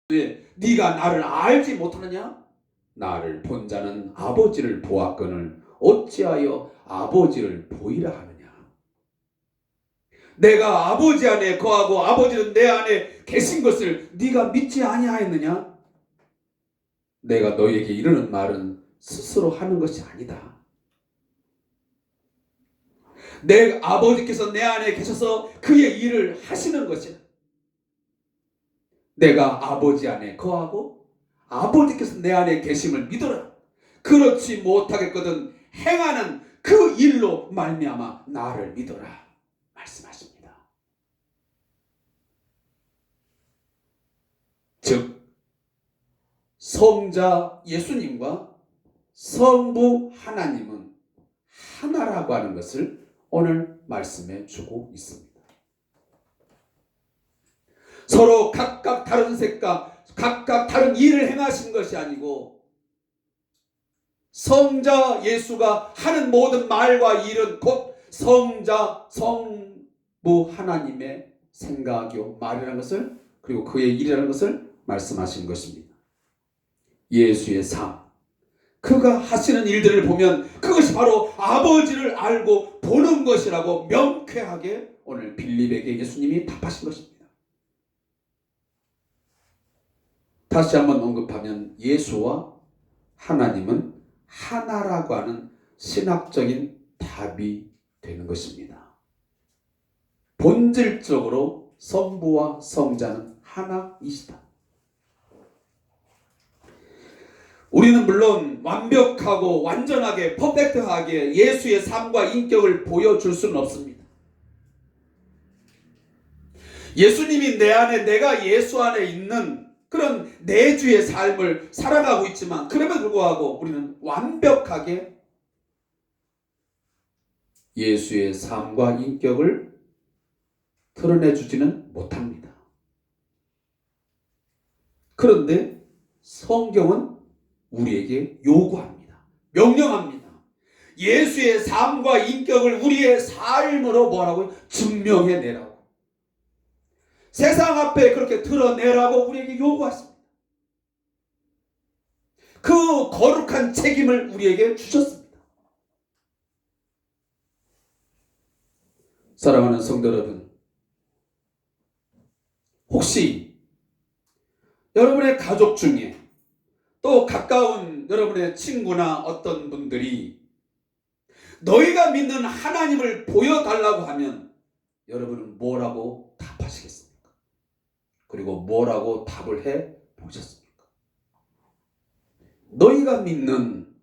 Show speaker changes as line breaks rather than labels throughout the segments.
왜 네가 나를 알지 못하느냐? 나를 본 자는 아버지를 보았거늘 어찌하여 아버지를 보이라 하느냐? 내가 아버지 안에 거하고 아버지는 내 안에 계신 것을 네가 믿지 아니하였느냐? 내가 너희에게 이르는 말은 스스로 하는 것이 아니다. 내 아버지께서 내 안에 계셔서 그의 일을 하시는 것이다. 내가 아버지 안에 거하고 아버지께서 내 안에 계심을 믿어라. 그렇지 못하겠거든 행하는 그 일로 말미암아 나를 믿어라 말씀하십니다. 즉 성자 예수님과 성부 하나님은 하나라고 하는 것을 오늘 말씀해 주고 있습니다. 서로 각각 다른 색깔, 각각 다른 일을 행하신 것이 아니고 성자 예수가 하는 모든 말과 일은 곧 성자, 성부 하나님의 생각이요 말이라는 것을, 그리고 그의 일이라는 것을 말씀하신 것입니다. 예수의 삶, 그가 하시는 일들을 보면 그것이 바로 아버지를 알고 보는 것이라고 명쾌하게 오늘 빌립에게 예수님이 답하신 것입니다. 다시 한번 언급하면 예수와 하나님은 하나라고 하는 신학적인 답이 되는 것입니다. 본질적으로 성부와 성자는 하나이시다. 우리는 물론 완벽하고 완전하게 퍼펙트하게 예수의 삶과 인격을 보여줄 수는 없습니다. 예수님이 내 안에, 내가 예수 안에 있는 그런 내주의 삶을 살아가고 있지만 그럼에도 불구하고 우리는 완벽하게 예수의 삶과 인격을 드러내주지는 못합니다. 그런데 성경은 우리에게 요구합니다. 명령합니다. 예수의 삶과 인격을 우리의 삶으로 뭐라고요? 증명해내라고. 세상 앞에 그렇게 드러내라고 우리에게 요구하십니다. 그 거룩한 책임을 우리에게 주셨습니다. 사랑하는 성도 여러분, 혹시 여러분의 가족 중에 또 가까운 여러분의 친구나 어떤 분들이 너희가 믿는 하나님을 보여달라고 하면 여러분은 뭐라고 답하시겠습니까? 그리고 뭐라고 답을 해 보셨습니까? 너희가 믿는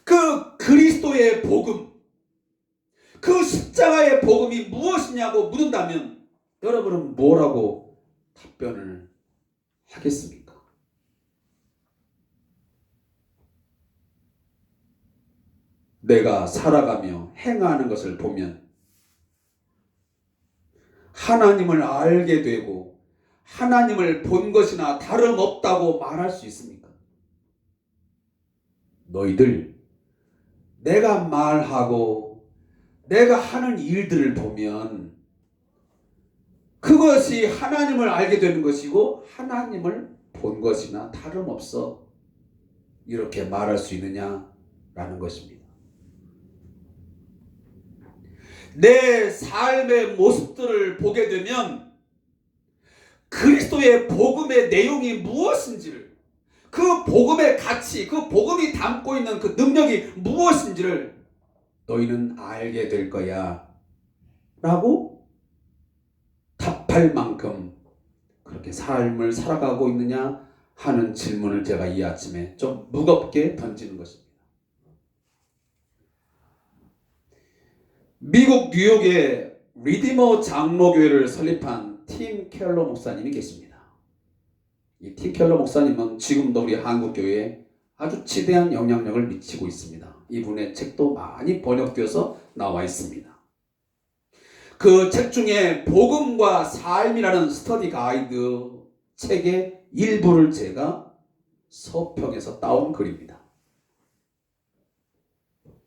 그 그리스도의 복음, 그 십자가의 복음이 무엇이냐고 묻는다면 여러분은 뭐라고 답변을 하겠습니까? 내가 살아가며 행하는 것을 보면 하나님을 알게 되고 하나님을 본 것이나 다름없다고 말할 수 있습니까? 너희들 내가 말하고 내가 하는 일들을 보면 그것이 하나님을 알게 되는 것이고 하나님을 본 것이나 다름없어, 이렇게 말할 수 있느냐라는 것입니다. 내 삶의 모습들을 보게 되면 그리스도의 복음의 내용이 무엇인지를, 그 복음의 가치, 그 복음이 담고 있는 그 능력이 무엇인지를 너희는 알게 될 거야 라고 답할 만큼 그렇게 삶을 살아가고 있느냐 하는 질문을 제가 이 아침에 좀 무겁게 던지는 것입니다. 미국 뉴욕에 리디머 장로교회를 설립한 팀 켈러 목사님이 계십니다. 이 팀 켈러 목사님은 지금도 우리 한국교회에 아주 지대한 영향력을 미치고 있습니다. 이분의 책도 많이 번역되어서 나와 있습니다. 그 책 중에 복음과 삶이라는 스터디 가이드 책의 일부를 제가 서평에서 따온 글입니다.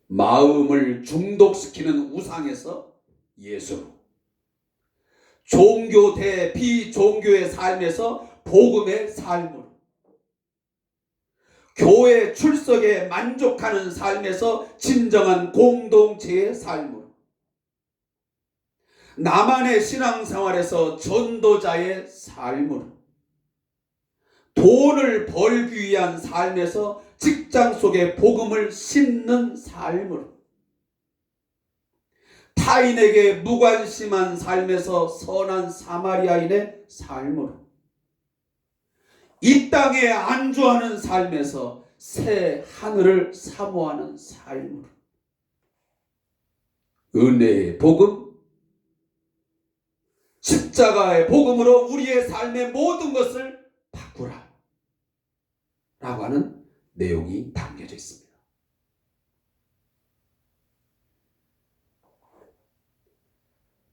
마음을 중독시키는 우상에서 예수로, 종교 대 비종교의 삶에서 복음의 삶으로, 교회 출석에 만족하는 삶에서 진정한 공동체의 삶으로, 나만의 신앙생활에서 전도자의 삶으로, 돈을 벌기 위한 삶에서 직장 속에 복음을 심는 삶으로, 타인에게 무관심한 삶에서 선한 사마리아인의 삶으로, 이 땅에 안주하는 삶에서 새 하늘을 사모하는 삶으로, 은혜의 복음, 십자가의 복음으로 우리의 삶의 모든 것을 바꾸라 라고 하는 내용이 담겨져 있습니다.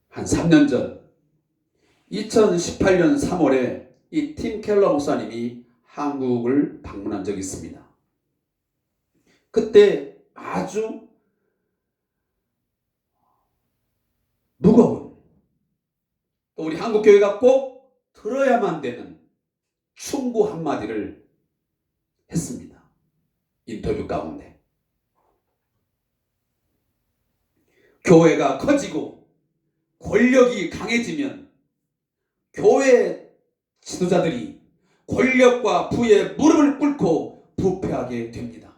한 3년 전 2018년 3월에 이 팀 켈러 목사님이 한국을 방문한 적이 있습니다. 그때 아주 무거운, 또 우리 한국교회가 꼭 들어야만 되는 충고 한마디를 했습니다. 인터뷰 가운데. 교회가 커지고 권력이 강해지면 교회 지도자들이 권력과 부에 무릎을 꿇고 부패하게 됩니다.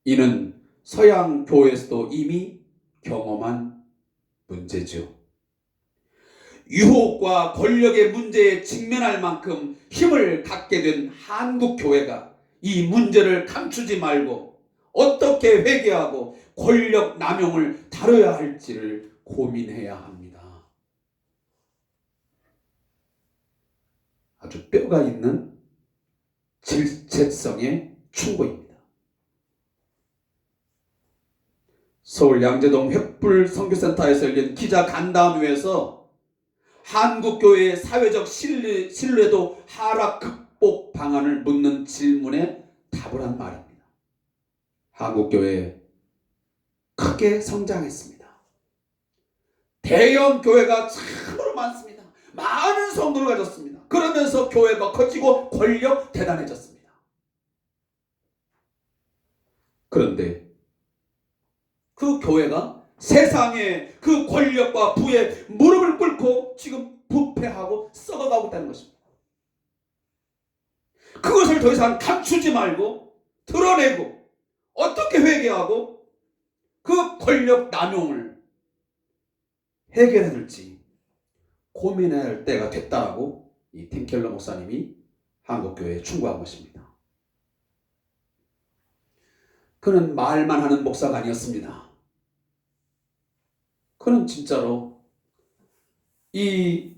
이는 서양 교회에서도 이미 경험한 문제죠. 유혹과 권력의 문제에 직면할 만큼 힘을 갖게 된 한국 교회가 이 문제를 감추지 말고 어떻게 회개하고 권력 남용을 다뤄야 할지를 고민해야 합니다. 아주 뼈가 있는 질책성의 충고입니다. 서울 양재동 횃불 선교센터에서 열린 기자 간담회에서 한국교회의 사회적 신뢰도 하락 극복 방안을 묻는 질문에 답을 한 말입니다. 한국교회 크게 성장했습니다. 대형 교회가 참으로 많습니다. 많은 성도를 가졌습니다. 그러면서 교회가 커지고 권력 대단해졌습니다. 그런데 그 교회가 세상의 그 권력과 부에 무릎을 꿇고 지금 부패하고 썩어가고 있다는 것입니다. 그것을 더 이상 감추지 말고 드러내고 어떻게 회개하고 그 권력 남용을 해결해야 될지 고민해야 할 때가 됐다라고 이 팀 켈러 목사님이 한국교회에 충고한 것입니다. 그는 말만 하는 목사가 아니었습니다. 그는 진짜로 이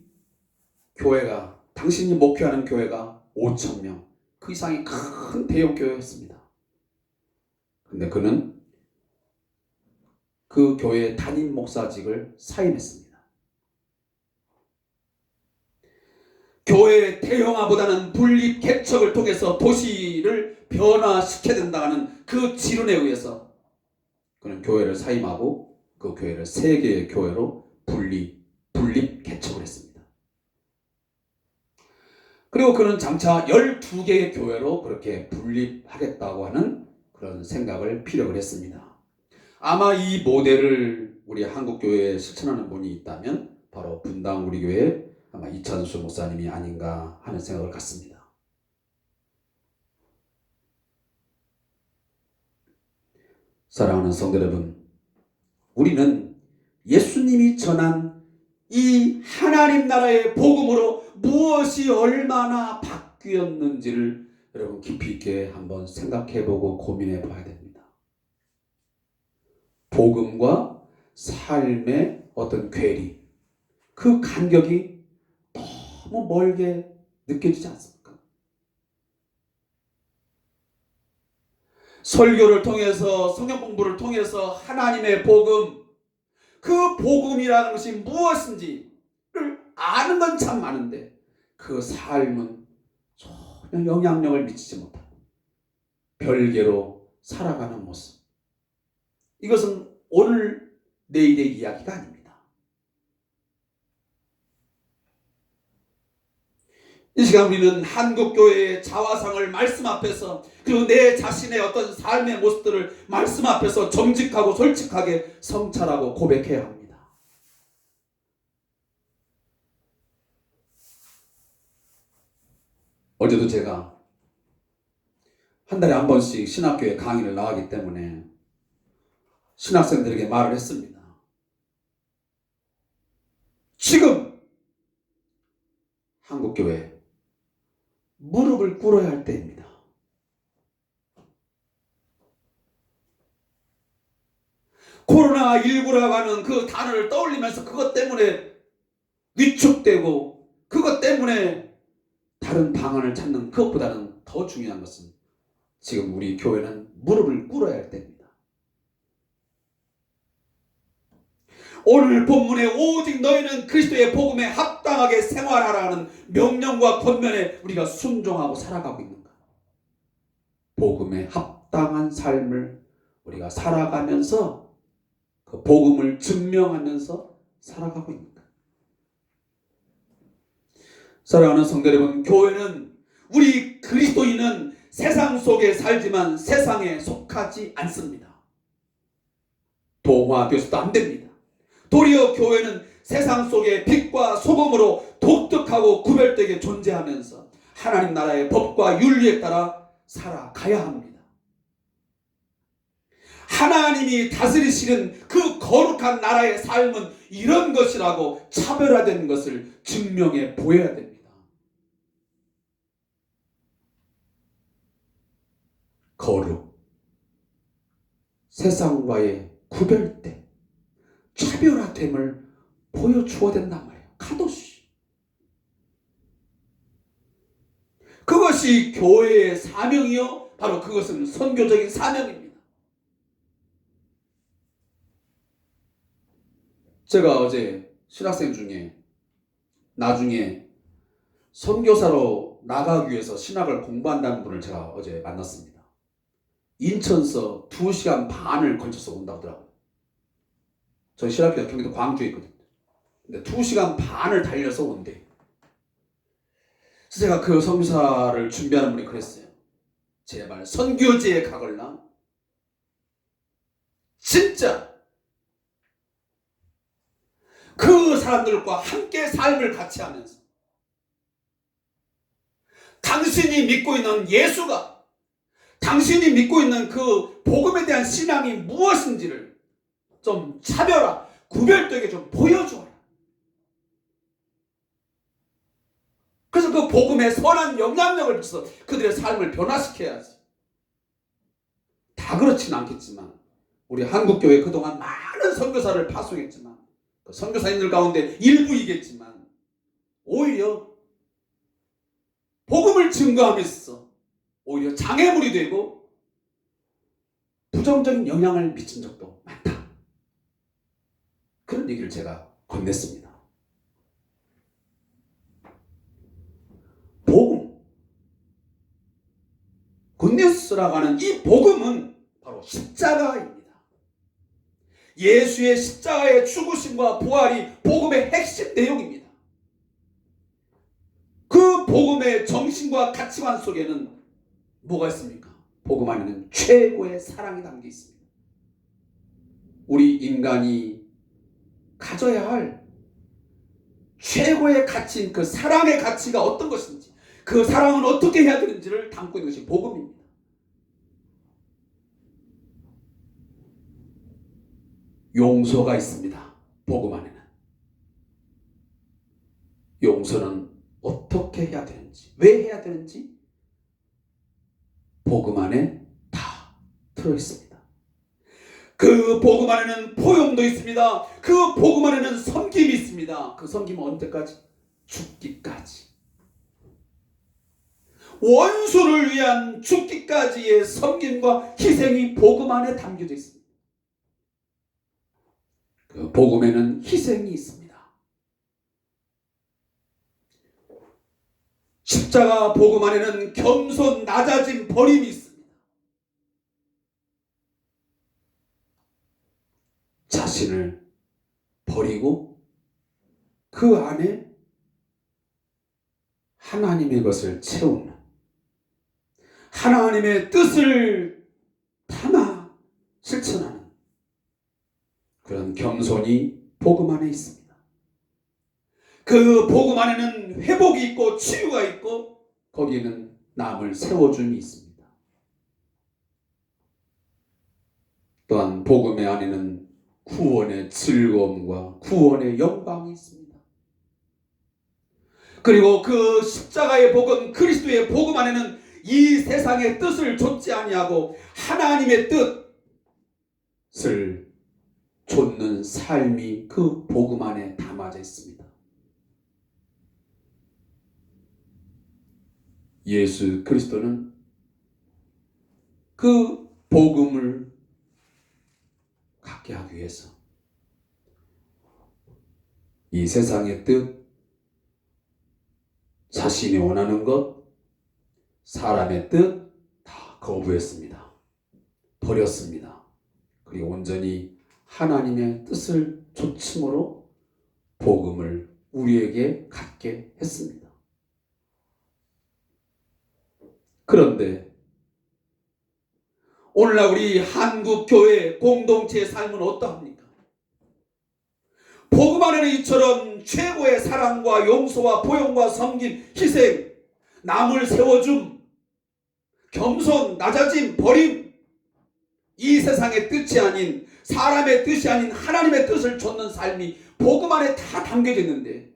교회가, 당신이 목회하는 교회가 5,000명, 그 이상이 큰 대형 교회였습니다. 근데 그는 그 교회의 담임 목사직을 사임했습니다. 교회의 대형화보다는 분립 개척을 통해서 도시를 변화시켜야 된다는 그 지론에 의해서 그는 교회를 사임하고 그 교회를 세 개의 교회로 분립 개척을 했습니다. 그리고 그는 장차 12개의 교회로 그렇게 분립하겠다고 하는 그런 생각을 피력을 했습니다. 아마 이 모델을 우리 한국교회에 실천하는 분이 있다면 바로 분당 우리 교회 아마 이찬수 목사님이 아닌가 하는 생각을 갖습니다. 사랑하는 성도 여러분, 우리는 예수님이 전한 이 하나님 나라의 복음으로 무엇이 얼마나 바뀌었는지를 여러분 깊이 있게 한번 생각해보고 고민해봐야 됩니다. 복음과 삶의 어떤 괴리, 그 간격이 너무 멀게 느껴지지 않습니까? 설교를 통해서, 성경 공부를 통해서 하나님의 복음, 그 복음이라는 것이 무엇인지를 아는 건 참 많은데 그 삶은 전혀 영향력을 미치지 못하고 별개로 살아가는 모습, 이것은 오늘 내일의 이야기가 아닙니다. 이 시간 우리는 한국교회의 자화상을 말씀 앞에서, 그리고 내 자신의 어떤 삶의 모습들을 말씀 앞에서 정직하고 솔직하게 성찰하고 고백해야 합니다. 어제도 제가 한 달에 한 번씩 신학교에 강의를 나가기 때문에 신학생들에게 말을 했습니다. 지금 한국교회 무릎을 꿇어야 할 때입니다. 코로나19라고 하는 그 단어를 떠올리면서 그것 때문에 위축되고 그것 때문에 다른 방안을 찾는 그것보다는 더 중요한 것은 지금 우리 교회는 무릎을 꿇어야 할 때입니다. 오늘 본문에 오직 너희는 그리스도의 복음에 합당하게 생활하라는 명령과 권면에 우리가 순종하고 살아가고 있는가? 복음에 합당한 삶을 우리가 살아가면서 그 복음을 증명하면서 살아가고 있는가? 사랑하는 성도 여러분, 교회는 우리 그리스도인은 세상 속에 살지만 세상에 속하지 않습니다. 동화되어서도 안 됩니다. 도리어 교회는 세상 속의 빛과 소금으로 독특하고 구별되게 존재하면서 하나님 나라의 법과 윤리에 따라 살아가야 합니다. 하나님이 다스리시는 그 거룩한 나라의 삶은 이런 것이라고 차별화된 것을 증명해 보여야 됩니다. 거룩, 세상과의 구별됨, 차별화됨을 보여주어야 된단 말이에요. 카도시. 그것이 교회의 사명이요, 바로 그것은 선교적인 사명입니다. 제가 어제 신학생 중에 나중에 선교사로 나가기 위해서 신학을 공부한다는 분을 제가 어제 만났습니다. 인천서 2시간 반을 걸쳐서 온다고 하더라고요. 저희 신학교가 경기도 광주에 있거든요. 근데 2시간 반을 달려서 온대. 그래서 제가 그 선교사를 준비하는 분이 그랬어요. 제발 선교지에 가걸라. 진짜 그 사람들과 함께 삶을 같이 하면서 당신이 믿고 있는 예수가, 당신이 믿고 있는 그 복음에 대한 신앙이 무엇인지를 좀 차별화, 구별되게 좀 보여줘라. 그래서 그 복음의 선한 영향력을 줘서 그들의 삶을 변화시켜야지. 다 그렇지는 않겠지만 우리 한국교회 그동안 많은 선교사를 파송했지만 그 선교사님들 가운데 일부이겠지만 오히려 복음을 증거하면서 오히려 장애물이 되고 부정적인 영향을 미친 적도 많다. 그런 얘기를 제가 건넸습니다. 복음, 굿뉴스라고 하는 이 복음은 바로 십자가입니다. 예수의 십자가의 죽으심과 부활이 복음의 핵심 내용입니다. 그 복음의 정신과 가치관 속에는 뭐가 있습니까? 복음 안에는 최고의 사랑이 담겨 있습니다. 우리 인간이 가져야 할 최고의 가치인 그 사랑의 가치가 어떤 것인지, 그 사랑은 어떻게 해야 되는지를 담고 있는 것이 복음입니다. 용서가 있습니다. 복음 안에는. 용서는 어떻게 해야 되는지, 왜 해야 되는지 복음 안에 다 들어있습니다. 그 복음 안에는 포용도 있습니다. 그 복음 안에는 섬김이 있습니다. 그 섬김은 언제까지? 죽기까지. 원수를 위한 죽기까지의 섬김과 희생이 복음 안에 담겨져 있습니다. 그 복음에는 희생이 있습니다. 십자가 복음 안에는 겸손, 낮아짐, 버림이 있습니다. 자신을 버리고 그 안에 하나님의 것을 채우는, 하나님의 뜻을 담아 실천하는 그런 겸손이 복음 안에 있습니다. 그 복음 안에는 회복이 있고 치유가 있고 거기에는 남을 세워줌이 있습니다. 또한 복음의 안에는 구원의 즐거움과 구원의 영광이 있습니다. 그리고 그 십자가의 복음, 그리스도의 복음 안에는 이 세상의 뜻을 좇지 아니하고 하나님의 뜻을 좇는 삶이 그 복음 안에 담아져 있습니다. 예수 그리스도는 그 복음을 갖게 하기 위해서 이 세상의 뜻, 자신이 원하는 것, 사람의 뜻 다 거부했습니다. 버렸습니다. 그리고 온전히 하나님의 뜻을 좇음으로 복음을 우리에게 갖게 했습니다. 그런데 오늘날 우리 한국교회 공동체의 삶은 어떠합니까? 복음 안에는 이처럼 최고의 사랑과 용서와 포용과 섬김, 희생, 남을 세워줌, 겸손, 낮아짐, 버림, 이 세상의 뜻이 아닌, 사람의 뜻이 아닌 하나님의 뜻을 좇는 삶이 복음 안에 다 담겨져 있는데,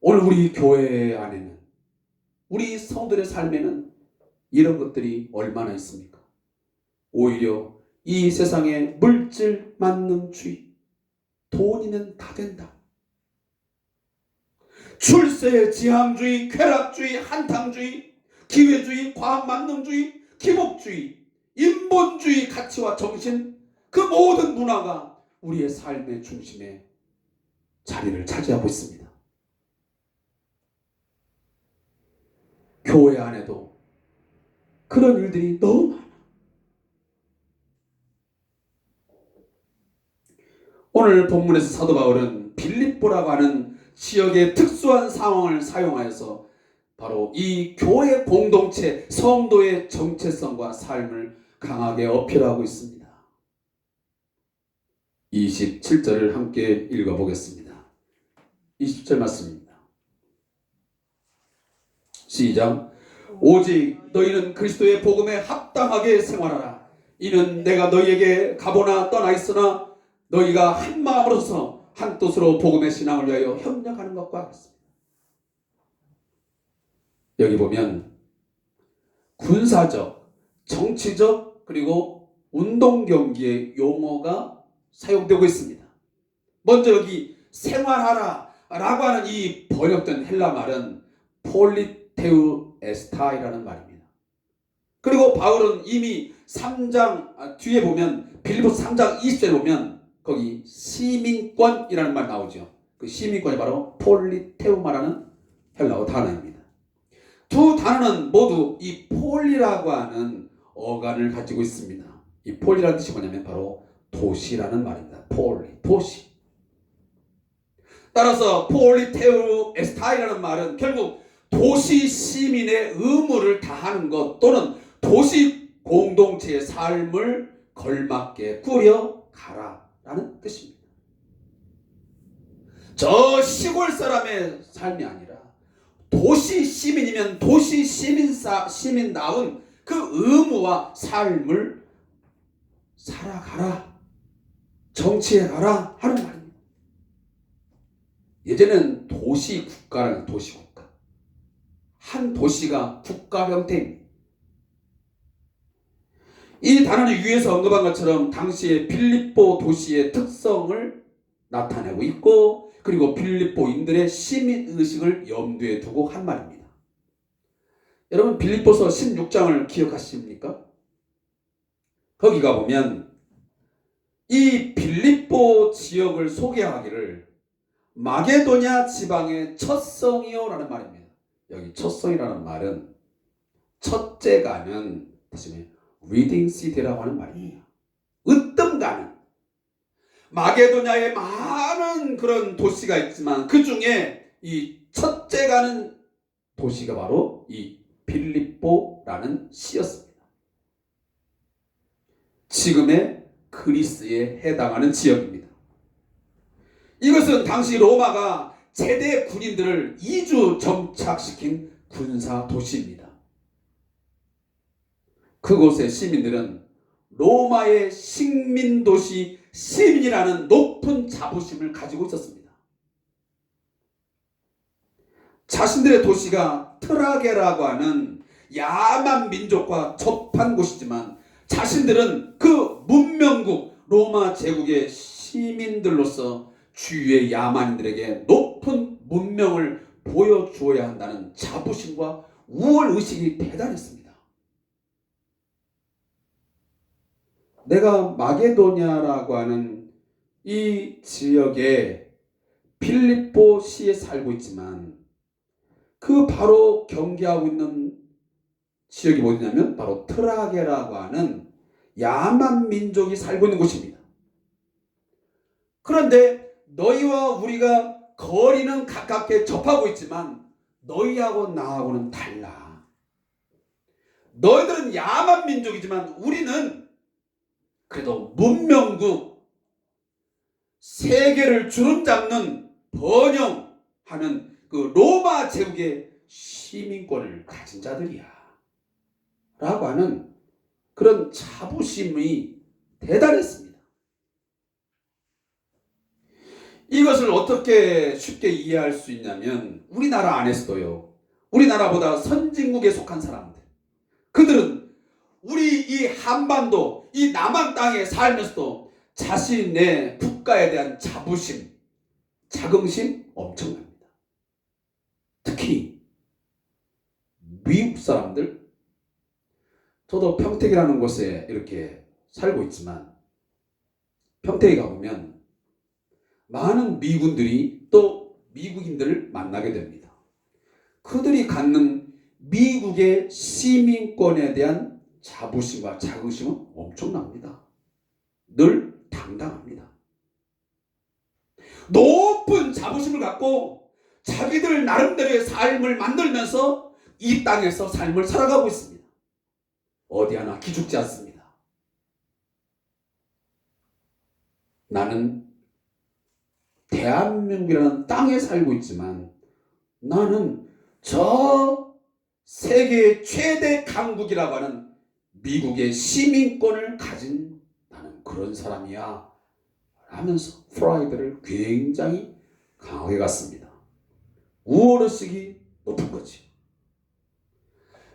오늘 우리 교회 안에는, 우리 성도들의 삶에는 이런 것들이 얼마나 있습니까? 오히려 이 세상의 물질 만능주의, 돈이면 다 된다, 출세 지향주의, 쾌락주의, 한탕주의, 기회주의, 과학만능주의, 기복주의, 인본주의 가치와 정신, 그 모든 문화가 우리의 삶의 중심에 자리를 차지하고 있습니다. 교회 안에도 그런 일들이 너무 많아. 오늘 본문에서 사도 바울은 빌립보라고 하는 지역의 특수한 상황을 사용하여서 바로 이 교회 공동체, 성도의 정체성과 삶을 강하게 어필하고 있습니다. 27절을 함께 읽어보겠습니다. 20절 말씀입니다. 시작. 오직 너희는 그리스도의 복음에 합당하게 생활하라. 이는 내가 너희에게 가보나 떠나 있으나 너희가 한 마음으로서 한 뜻으로 복음의 신앙을 위하여 협력하는 것과 같습니다. 여기 보면 군사적, 정치적, 그리고 운동 경기의 용어가 사용되고 있습니다. 먼저 여기 생활하라 라고 하는 이 번역된 헬라 말은 폴리테우 에스타이라는 말입니다. 그리고 바울은 이미 3장 뒤에 보면, 빌립보서 3장 20절에 보면 거기 시민권이라는 말 나오죠. 그 시민권이 바로 폴리테우마라는 헬라어 단어입니다. 두 단어는 모두 이 폴리라고 하는 어간을 가지고 있습니다. 이 폴리라는 뜻이 뭐냐면 바로 도시라는 말입니다. 폴리, 도시. 따라서 폴리테우 에스타이라는 말은 결국 도시 시민의 의무를 다하는 것, 또는 도시 공동체의 삶을 걸맞게 꾸려가라라는 뜻입니다. 저 시골 사람의 삶이 아니라 도시 시민이면 도시 시민다운 그 의무와 삶을 살아가라, 정치해가라 하는 말입니다. 예전에는 도시 국가라는 도시 국가, 한 도시가 국가 형태입니다. 이 단어는 위에서 언급한 것처럼 당시의 빌립보 도시의 특성을 나타내고 있고, 그리고 빌립보인들의 시민의식을 염두에 두고 한 말입니다. 여러분, 빌립보서 16장을 기억하십니까? 거기가 보면 이 빌립보 지역을 소개하기를 마게도냐 지방의 첫성이요 라는 말입니다. 여기 첫성이라는 말은 첫째 가는, 다시 리딩 시티라고 하는 말입니다. 으뜸 가는, 마게도냐에 많은 그런 도시가 있지만 그 중에 이 첫째 가는 도시가 바로 이 빌립보라는 시였습니다. 지금의 그리스에 해당하는 지역입니다. 이것은 당시 로마가 제대 군인들을 2주 정착시킨 군사 도시입니다. 그곳의 시민들은 로마의 식민도시 시민이라는 높은 자부심을 가지고 있었습니다. 자신들의 도시가 트라게라고 하는 야만 민족과 접한 곳이지만 자신들은 그 문명국 로마 제국의 시민들로서 주위의 야만인들에게 높은 문명을 보여주어야 한다는 자부심과 우월의식이 대단했습니다. 내가 마게도냐라고 하는 이 지역에 빌립보시에 살고 있지만 그 바로 경계하고 있는 지역이 어디냐면 바로 트라게라고 하는 야만 민족이 살고 있는 곳입니다. 그런데 너희와 우리가 거리는 가깝게 접하고 있지만 너희하고 나하고는 달라. 너희들은 야만 민족이지만 우리는 그래도 문명국, 세계를 주름잡는 번영하는 그 로마 제국의 시민권을 가진 자들이야 라고 하는 그런 자부심이 대단했습니다. 이것을 어떻게 쉽게 이해할 수 있냐면 우리나라 안에서도요, 우리나라보다 선진국에 속한 사람들, 그들은 우리 이 한반도, 이 남한 땅에 살면서도 자신의 국가에 대한 자부심, 자긍심 엄청납니다. 특히 미국 사람들, 저도 평택이라는 곳에 이렇게 살고 있지만 평택에 가보면 많은 미군들이 또 미국인들을 만나게 됩니다. 그들이 갖는 미국의 시민권에 대한 자부심과 자긍심은 엄청납니다. 늘 당당합니다. 높은 자부심을 갖고 자기들 나름대로의 삶을 만들면서 이 땅에서 삶을 살아가고 있습니다. 어디 하나 기죽지 않습니다. 나는 대한민국이라는 땅에 살고 있지만 나는 저 세계의 최대 강국이라고 하는 미국의 시민권을 가진 나는 그런 사람이야 하면서 프라이드를 굉장히 강하게 갖습니다. 우월의식이 높은 거지.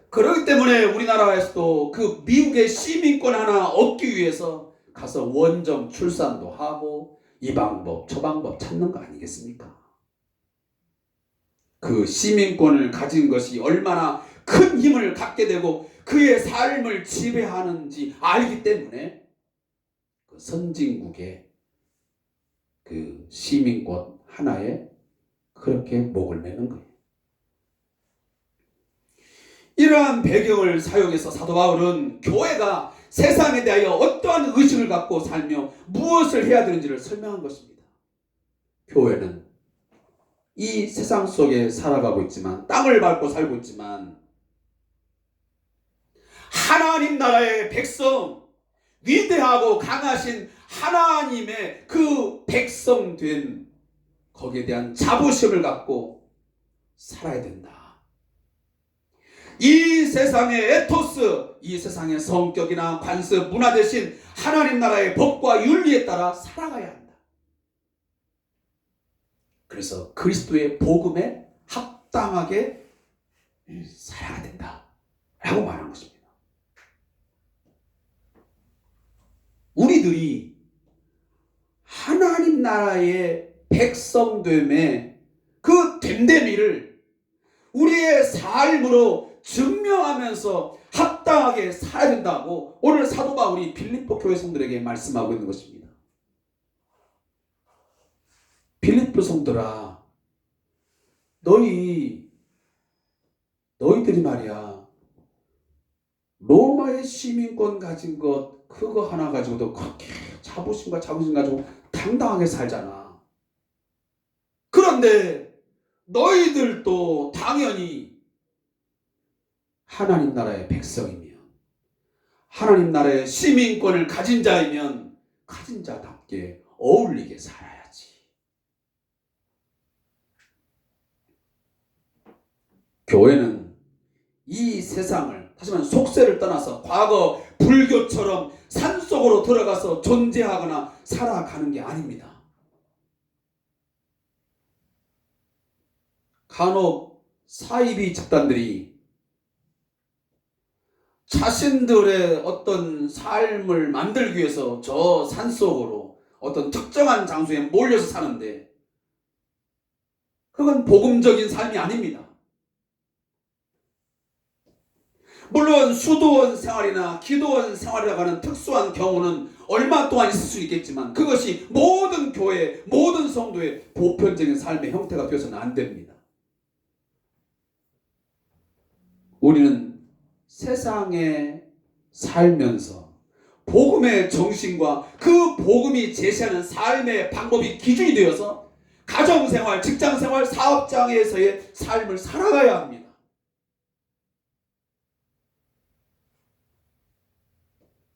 그렇기 때문에 우리나라에서도 그 미국의 시민권 하나 얻기 위해서 가서 원정 출산도 하고 이 방법 저 방법 찾는 거 아니겠습니까? 그 시민권을 가진 것이 얼마나 큰 힘을 갖게 되고 그의 삶을 지배하는지 알기 때문에 그 선진국의 그 시민권 하나에 그렇게 목을 매는 거예요. 이러한 배경을 사용해서 사도 바울은 교회가 세상에 대하여 어떠한 의식을 갖고 살며 무엇을 해야 되는지를 설명한 것입니다. 교회는 이 세상 속에 살아가고 있지만, 땅을 밟고 살고 있지만 하나님 나라의 백성, 위대하고 강하신 하나님의 그 백성 된 거기에 대한 자부심을 갖고 살아야 된다. 이 세상의 에토스, 이 세상의 성격이나 관습, 문화 대신 하나님 나라의 법과 윤리에 따라 살아가야 한다. 그래서 그리스도의 복음에 합당하게 살아야 된다 라고 말한 것입니다. 우리들이 하나님 나라의 백성됨의 그 됨됨이를 우리의 삶으로 증명하면서 합당하게 살아야 된다고 오늘 사도 바울이 빌립보 교회 성들에게 말씀하고 있는 것입니다. 빌립보 성들아, 너희들이 말이야, 로마의 시민권 가진 것 그거 하나 가지고도 그렇게 자부심과 자긍심 가지고 당당하게 살잖아. 그런데 너희들도 당연히 하나님 나라의 백성이면, 하나님 나라의 시민권을 가진 자이면 가진 자답게 어울리게 살아야지. 교회는 이 세상을, 다시 말하면 속세를 떠나서 과거 불교처럼 산속으로 들어가서 존재하거나 살아가는 게 아닙니다. 간혹 사이비 집단들이 자신들의 어떤 삶을 만들기 위해서 저 산속으로 어떤 특정한 장소에 몰려서 사는데, 그건 복음적인 삶이 아닙니다. 물론 수도원 생활이나 기도원 생활이라고 하는 특수한 경우는 얼마 동안 있을 수 있겠지만, 그것이 모든 교회, 모든 성도의 보편적인 삶의 형태가 되어서는 안 됩니다. 우리는 세상에 살면서 복음의 정신과 그 복음이 제시하는 삶의 방법이 기준이 되어서 가정생활, 직장생활, 사업장에서의 삶을 살아가야 합니다.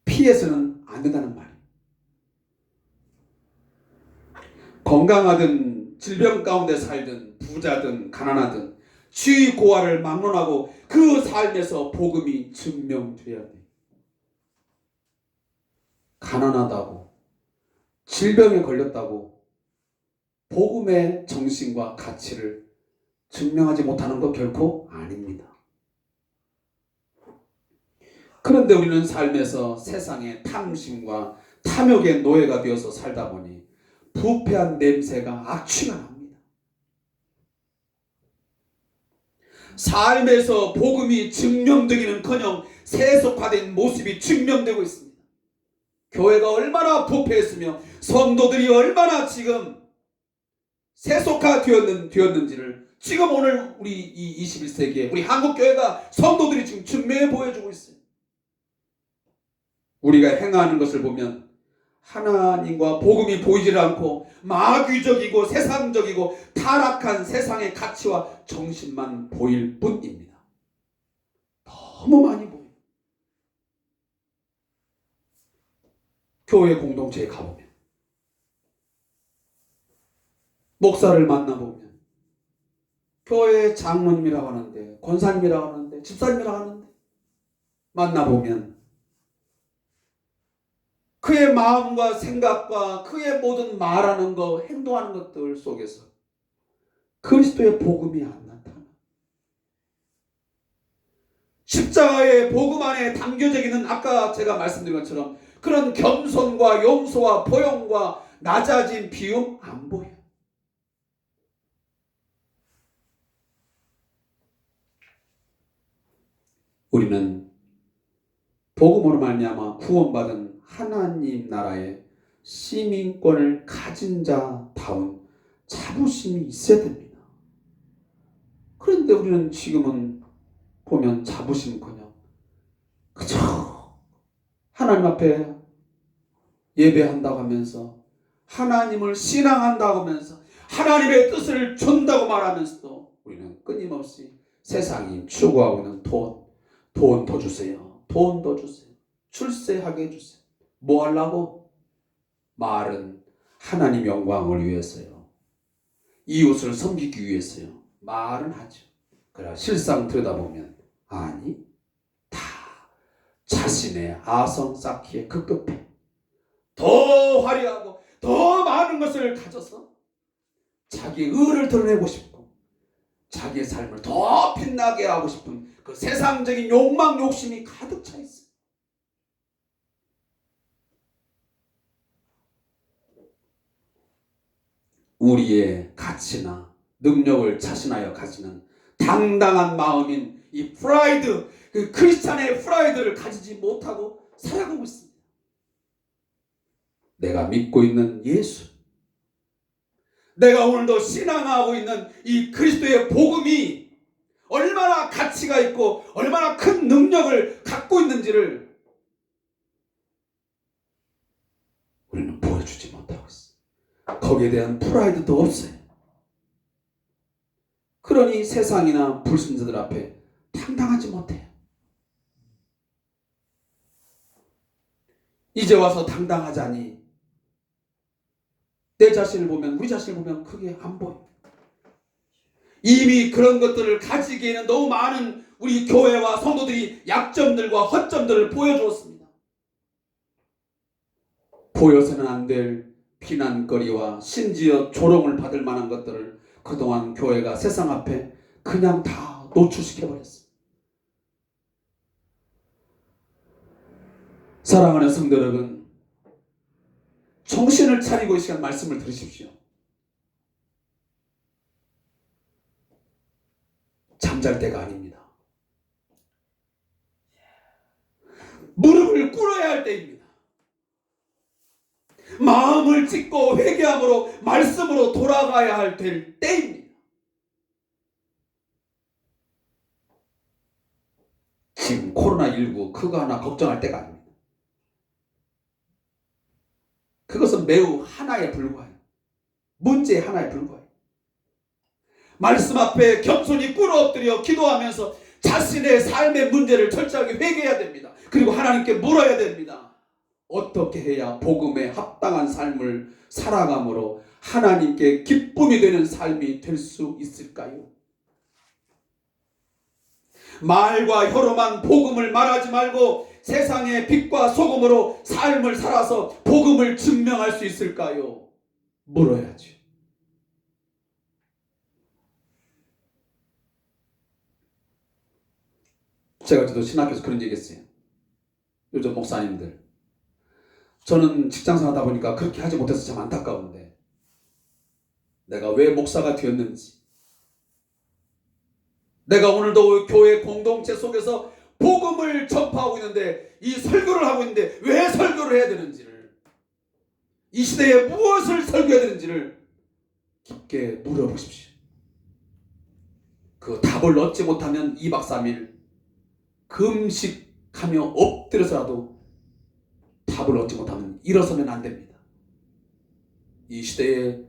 피해서는 안 된다는 말이에요. 건강하든 질병 가운데 살든 부자든 가난하든 취 고하를 막론하고 그 삶에서 복음이 증명돼야 돼. 가난하다고, 질병에 걸렸다고 복음의 정신과 가치를 증명하지 못하는 것 결코 아닙니다. 그런데 우리는 삶에서 세상의 탐심과 탐욕의 노예가 되어서 살다 보니 부패한 냄새가 악취가 납니다. 삶에서 복음이 증명되기는커녕 세속화된 모습이 증명되고 있습니다. 교회가 얼마나 부패했으며 성도들이 얼마나 지금 세속화되었는지를 지금 오늘 우리 이 21세기에 우리 한국교회가 성도들이 지금 증명해 보여주고 있어요. 우리가 행하는 것을 보면 하나님과 복음이 보이질 않고 마귀적이고 세상적이고 타락한 세상의 가치와 정신만 보일 뿐입니다. 너무 많이 보여요. 교회 공동체에 가보면, 목사를 만나보면, 교회 장로님이라고 하는데, 권사님이라고 하는데, 집사님이라고 하는데 만나보면 그의 마음과 생각과 그의 모든 말하는 것, 행동하는 것들 속에서 그리스도의 복음이 안 나타나. 십자가의 복음 안에 담겨져 있는, 아까 제가 말씀드린 것처럼 그런 겸손과 용서와 포용과 낮아진 비움 안 보여. 우리는 복음으로 말미암아 구원받은 하나님 나라의 시민권을 가진 자다운 자부심이 있어야 됩니다. 그런데 우리는 지금은 보면 자부심커녕 그저 하나님 앞에 예배한다고 하면서, 하나님을 신앙한다고 하면서, 하나님의 뜻을 준다고 말하면서도 우리는 끊임없이 세상이 추구하고 있는 돈 더 주세요, 돈 더 주세요, 출세하게 해주세요. 뭐 하려고? 말은 하나님 영광을 위해서요, 이웃을 섬기기 위해서요, 말은 하죠. 그러나 실상 들여다보면 아니, 다 자신의 아성 쌓기에 급급해. 더 화려하고 더 많은 것을 가져서 자기 의를 드러내고 싶고 자기의 삶을 더 빛나게 하고 싶은 그 세상적인 욕망, 욕심이 가득 차 있어요. 우리의 가치나 능력을 자신하여 가지는 당당한 마음인 이 프라이드, 그 크리스찬의 프라이드를 가지지 못하고 살아가고 있습니다. 내가 믿고 있는 예수, 내가 오늘도 신앙하고 있는 이 그리스도의 복음이 얼마나 가치가 있고 얼마나 큰 능력을 갖고 있는지를 우리는 보여주지 못하고 있어요. 거기에 대한 프라이드도 없어요. 그러니 세상이나 불신자들 앞에 당당하지 못해요. 이제 와서 당당하자니 내 자신을 보면, 우리 자신을 보면 크게 안 보여. 이미 그런 것들을 가지기에는 너무 많은 우리 교회와 성도들이 약점들과 허점들을 보여주었습니다. 보여서는 안 될 비난거리와 심지어 조롱을 받을 만한 것들을 그동안 교회가 세상 앞에 그냥 다 노출시켜버렸어요. 사랑하는 성도 여러분, 정신을 차리고 이 시간 말씀을 들으십시오. 잠잘 때가 아닙니다. 무릎을 꿇어야 할 때입니다. 마음을 찢고 회개함으로 말씀으로 돌아가야 할 때입니다. 지금 코로나19 그거 하나 걱정할 때가 아닙니다. 그것은 매우 하나에 불과해요. 문제 하나에 불과해요. 말씀 앞에 겸손히 꿇어 엎드려 기도하면서 자신의 삶의 문제를 철저하게 회개해야 됩니다. 그리고 하나님께 물어야 됩니다. 어떻게 해야 복음에 합당한 삶을 살아감으로 하나님께 기쁨이 되는 삶이 될 수 있을까요? 말과 혀로만 복음을 말하지 말고 세상의 빛과 소금으로 삶을 살아서 복음을 증명할 수 있을까요? 물어야죠. 제가 저도 신학교에서 그런 얘기 했어요. 요즘 목사님들, 저는 직장생활 하다 보니까 그렇게 하지 못해서 참 안타까운데 내가 왜 목사가 되었는지, 내가 오늘도 교회 공동체 속에서 복음을 전파하고 있는데, 이 설교를 하고 있는데 왜 설교를 해야 되는지를, 이 시대에 무엇을 설교해야 되는지를 깊게 물어보십시오. 그 답을 얻지 못하면 2박 3일 금식하며 엎드려서라도 답을 얻지 못하면 일어서면 안 됩니다. 이 시대에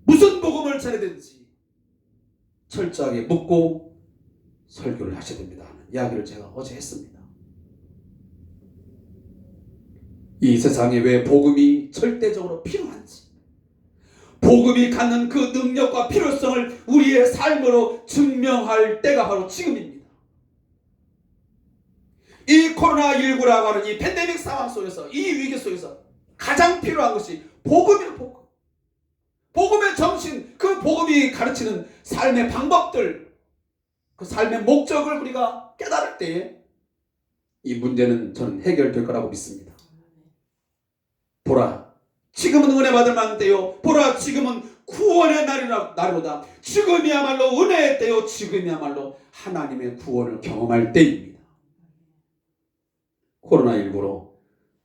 무슨 복음을 전해야 되는지 철저하게 묻고 설교를 하셔야 됩니다 하는 이야기를 제가 어제 했습니다. 이 세상에 왜 복음이 절대적으로 필요한지, 복음이 갖는 그 능력과 필요성을 우리의 삶으로 증명할 때가 바로 지금입니다. 이 코로나19라고 하는 이 팬데믹 상황 속에서, 이 위기 속에서 가장 필요한 것이 복음이에요. 복음. 복음의 정신, 그 복음이 가르치는 삶의 방법들, 그 삶의 목적을 우리가 깨달을 때에 이 문제는 저는 해결될 거라고 믿습니다. 보라, 지금은 은혜 받을 만한 때요. 보라, 지금은 구원의 날이로다. 지금이야말로 은혜의 때요. 지금이야말로 하나님의 구원을 경험할 때입니다. 코로나19로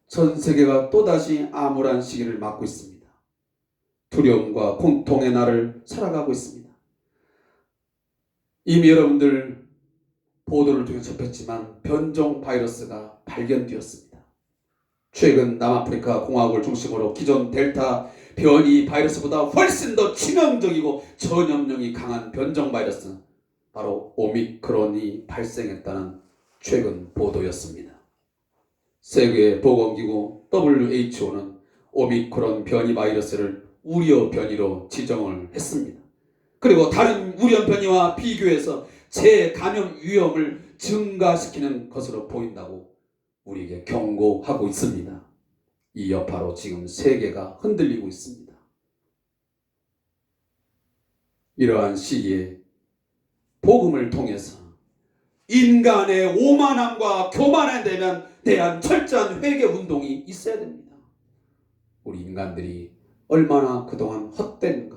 전 세계가 또다시 암울한 시기를 맞고 있습니다. 두려움과 공통의 날을 살아가고 있습니다. 이미 여러분들 보도를 통해 접했지만 변종 바이러스가 발견되었습니다. 최근 남아프리카 공화국을 중심으로 기존 델타 변이 바이러스보다 훨씬 더 치명적이고 전염력이 강한 변종 바이러스, 바로 오미크론이 발생했다는 최근 보도였습니다. 세계보건기구 WHO는 오미크론 변이 바이러스를 우려 변이로 지정을 했습니다. 그리고 다른 우려 변이와 비교해서 재감염 위험을 증가시키는 것으로 보인다고 우리에게 경고하고 있습니다. 이 여파로 지금 세계가 흔들리고 있습니다. 이러한 시기에 복음을 통해서 인간의 오만함과 교만에 대한 철저한 회개 운동이 있어야 됩니다. 우리 인간들이 얼마나 그동안 헛된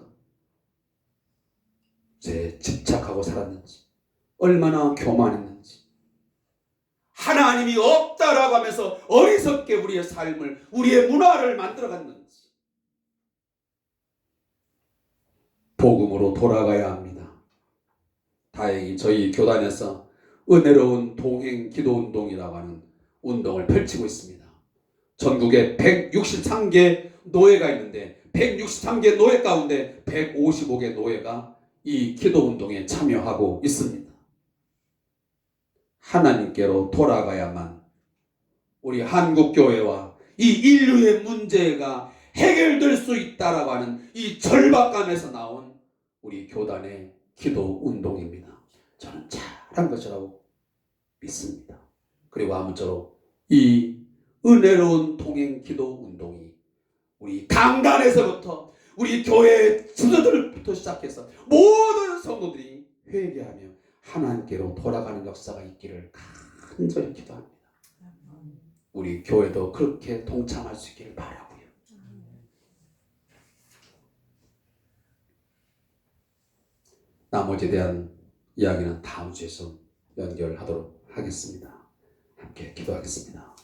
것에 집착하고 살았는지, 얼마나 교만했는지, 하나님이 없다라고 하면서 어리석게 우리의 삶을, 우리의 문화를 만들어갔는지, 복음으로 돌아가야 합니다. 다행히 저희 교단에서 은혜로운 동행 기도운동이라고 하는 운동을 펼치고 있습니다. 전국에 163개 노예가 있는데 163개 노예 가운데 155개 노예가 이 기도운동에 참여하고 있습니다. 하나님께로 돌아가야만 우리 한국교회와 이 인류의 문제가 해결될 수 있다라고 하는 이 절박감에서 나온 우리 교단의 기도 운동입니다. 저는 잘한 것이라고 믿습니다. 그리고 아무쪼록 이 은혜로운 통행 기도 운동이 우리 강단에서부터 우리 교회 지도자들부터 시작해서 모든 성도들이 회개하며 하나님께로 돌아가는 역사가 있기를 간절히 기도합니다. 우리 교회도 그렇게 동참할 수 있기를 바라고요. 나머지에 대한 이야기는 다음 주에서 연결하도록 하겠습니다. 함께 기도하겠습니다.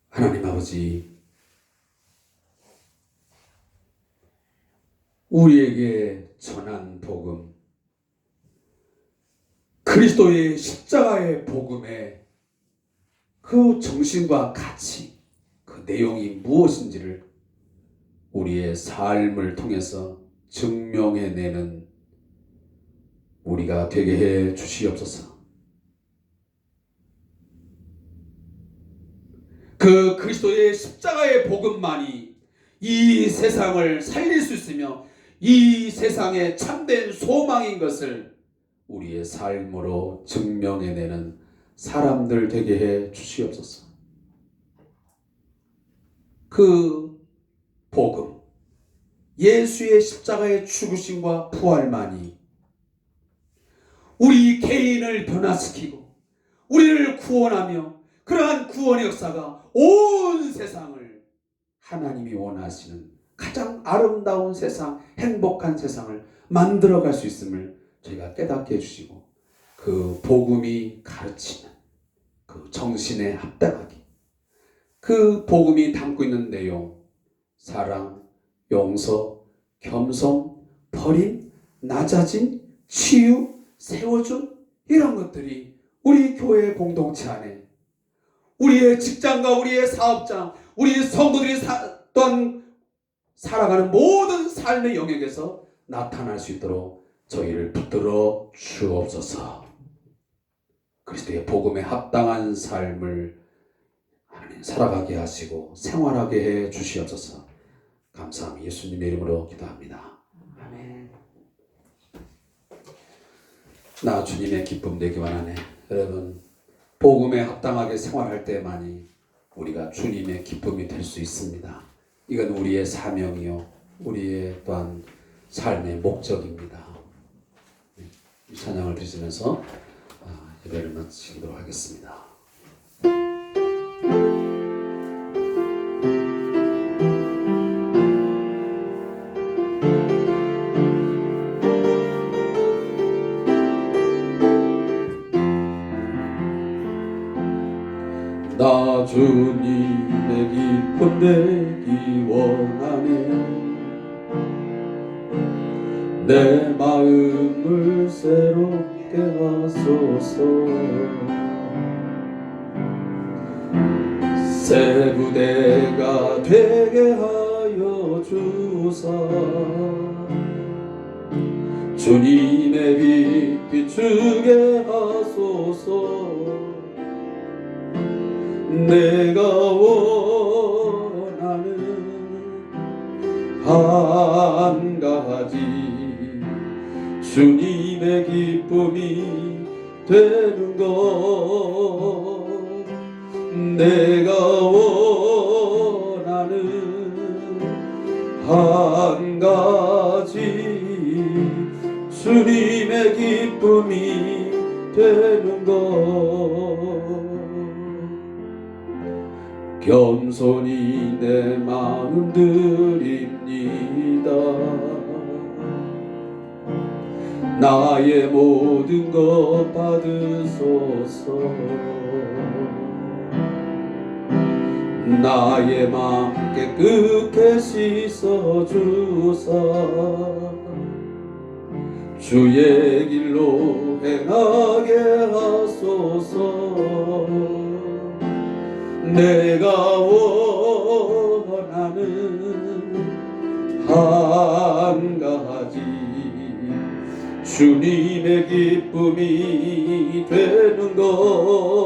하나님 아버지, 우리에게 전한 복음, 그리스도의 십자가의 복음의 그 정신과 가치, 그 내용이 무엇인지를 우리의 삶을 통해서 증명해내는 우리가 되게 해 주시옵소서. 그 그리스도의 십자가의 복음만이 이 세상을 살릴 수 있으며 이 세상의 참된 소망인 것을 우리의 삶으로 증명해내는 사람들 되게 해 주시옵소서. 그 복음, 예수의 십자가의 죽으심과 부활만이 우리 개인을 변화시키고 우리를 구원하며 그러한 구원의 역사가 온 세상을 하나님이 원하시는 가장 아름다운 세상, 행복한 세상을 만들어갈 수 있음을 저희가 깨닫게 해주시고, 그 복음이 가르치는 그 정신에 합당하게, 그 복음이 담고 있는 내용, 사랑, 용서, 겸손, 버림, 낮아짐, 치유, 세워줌, 이런 것들이 우리 교회 공동체 안에 우리의 직장과 우리의 사업장, 우리 성도들이 또한 살아가는 모든 삶의 영역에서 나타날 수 있도록 저희를 붙들어 주옵소서. 그리스도의 복음에 합당한 삶을 하나님 살아가게 하시고 생활하게 해 주시옵소서. 감사합니다. 예수님의 이름으로 기도합니다. 아멘. 나 주님의 기쁨 되기 원하네. 여러분, 복음에 합당하게 생활할 때만이 우리가 주님의 기쁨이 될 수 있습니다. 이건 우리의 사명이요, 우리의 또한 삶의 목적입니다. 이 찬양을 드리면서 예배를 마치도록 하겠습니다. 나 주님의 기쁨 되기 원하네. 내 마음을 새롭게 하소서. 새 부대가 되게 하여 주사. 주님의 빛 비추게 하소서. 내가 원하는 한 가지, 주님의 기쁨이 되는 것. 내가 원하는 한 가지, 주님의 기쁨이 되는 것. 겸손히 내 마음 드립니다. 나의 모든 것 받으소서. 나의 마음 깨끗게 씻어주사. 주의 길로 행하게 하소서. 내가 원하는 한 가지, 주님의 기쁨이 되는 것